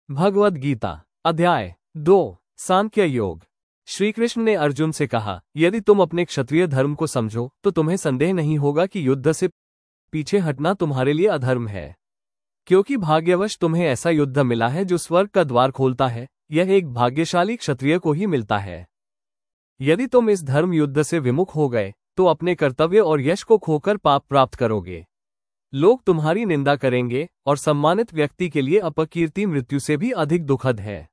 भगवद गीता अध्याय 2 सांख्य योग। श्री कृष्ण ने अर्जुन से कहा, यदि तुम अपने क्षत्रिय धर्म को समझो तो तुम्हें संदेह नहीं होगा कि युद्ध से पीछे हटना तुम्हारे लिए अधर्म है, क्योंकि भाग्यवश तुम्हें ऐसा युद्ध मिला है जो स्वर्ग का द्वार खोलता है। यह एक भाग्यशाली क्षत्रिय को ही मिलता है। यदि तुम इस धर्म युद्ध से विमुख हो गए तो अपने कर्तव्य और यश को खोकर पाप प्राप्त करोगे। लोग तुम्हारी निंदा करेंगे और सम्मानित व्यक्ति के लिए अपकीर्ति मृत्यु से भी अधिक दुखद है।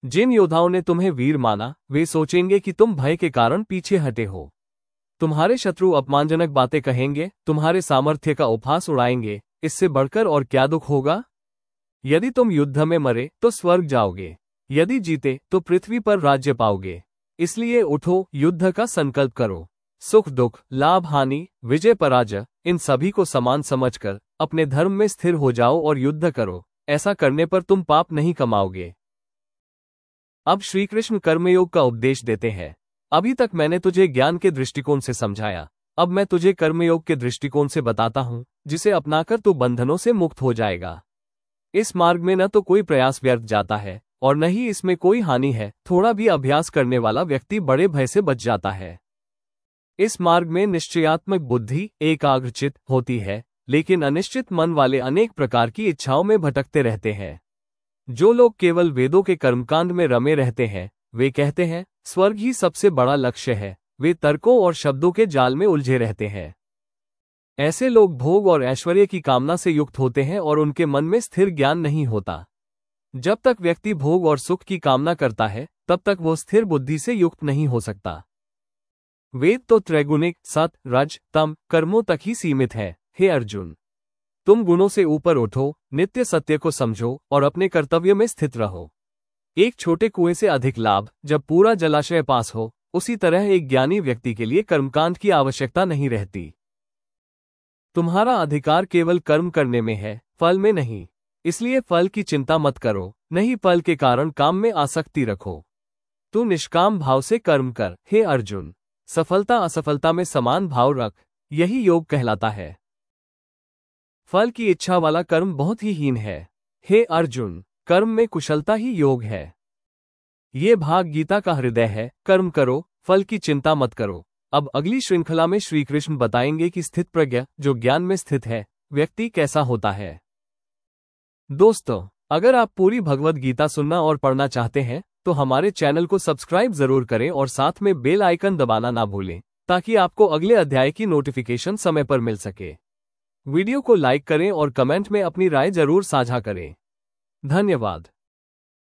जिन योद्धाओं ने तुम्हें वीर माना वे सोचेंगे कि तुम भय के कारण पीछे हटे हो। तुम्हारे शत्रु अपमानजनक बातें कहेंगे, तुम्हारे सामर्थ्य का उपहास उड़ाएंगे। इससे बढ़कर और क्या दुख होगा? यदि तुम युद्ध में मरे तो स्वर्ग जाओगे, यदि जीते तो पृथ्वी पर राज्य पाओगे। इसलिए उठो, युद्ध का संकल्प करो। सुख दुख, लाभ हानि, विजय पराजय, इन सभी को समान समझकर अपने धर्म में स्थिर हो जाओ और युद्ध करो। ऐसा करने पर तुम पाप नहीं कमाओगे। अब श्री कृष्ण कर्मयोग का उपदेश देते हैं। अभी तक मैंने तुझे ज्ञान के दृष्टिकोण से समझाया, अब मैं तुझे कर्मयोग के दृष्टिकोण से बताता हूं, जिसे अपनाकर तू बंधनों से मुक्त हो जाएगा। इस मार्ग में न तो कोई प्रयास व्यर्थ जाता है और न ही इसमें कोई हानि है। थोड़ा भी अभ्यास करने वाला व्यक्ति बड़े भय से बच जाता है। इस मार्ग में निश्चयात्मक बुद्धि एकाग्रचित होती है, लेकिन अनिश्चित मन वाले अनेक प्रकार की इच्छाओं में भटकते रहते हैं। जो लोग केवल वेदों के कर्मकांड में रमे रहते हैं वे कहते हैं स्वर्ग ही सबसे बड़ा लक्ष्य है। वे तर्कों और शब्दों के जाल में उलझे रहते हैं। ऐसे लोग भोग और ऐश्वर्य की कामना से युक्त होते हैं और उनके मन में स्थिर ज्ञान नहीं होता। जब तक व्यक्ति भोग और सुख की कामना करता है तब तक वो स्थिर बुद्धि से युक्त नहीं हो सकता। वेद तो त्रैगुणिक सत रज तम कर्मों तक ही सीमित है। हे अर्जुन, तुम गुणों से ऊपर उठो, नित्य सत्य को समझो और अपने कर्तव्य में स्थित रहो। एक छोटे कुएं से अधिक लाभ जब पूरा जलाशय पास हो, उसी तरह एक ज्ञानी व्यक्ति के लिए कर्मकांड की आवश्यकता नहीं रहती। तुम्हारा अधिकार केवल कर्म करने में है, फल में नहीं। इसलिए फल की चिंता मत करो, नहीं फल के कारण काम में आसक्ति रखो। तू निष्काम भाव से कर्म कर। हे अर्जुन, सफलता असफलता में समान भाव रख, यही योग कहलाता है। फल की इच्छा वाला कर्म बहुत ही हीन है। हे अर्जुन, कर्म में कुशलता ही योग है। ये भाग गीता का हृदय है। कर्म करो, फल की चिंता मत करो। अब अगली श्रृंखला में श्री कृष्ण बताएंगे कि स्थित प्रज्ञ जो ज्ञान में स्थित है व्यक्ति कैसा होता है। दोस्तों, अगर आप पूरी भगवद गीता सुनना और पढ़ना चाहते हैं तो हमारे चैनल को सब्सक्राइब जरूर करें और साथ में बेल आइकन दबाना ना भूलें, ताकि आपको अगले अध्याय की नोटिफिकेशन समय पर मिल सके। वीडियो को लाइक करें और कमेंट में अपनी राय जरूर साझा करें। धन्यवाद।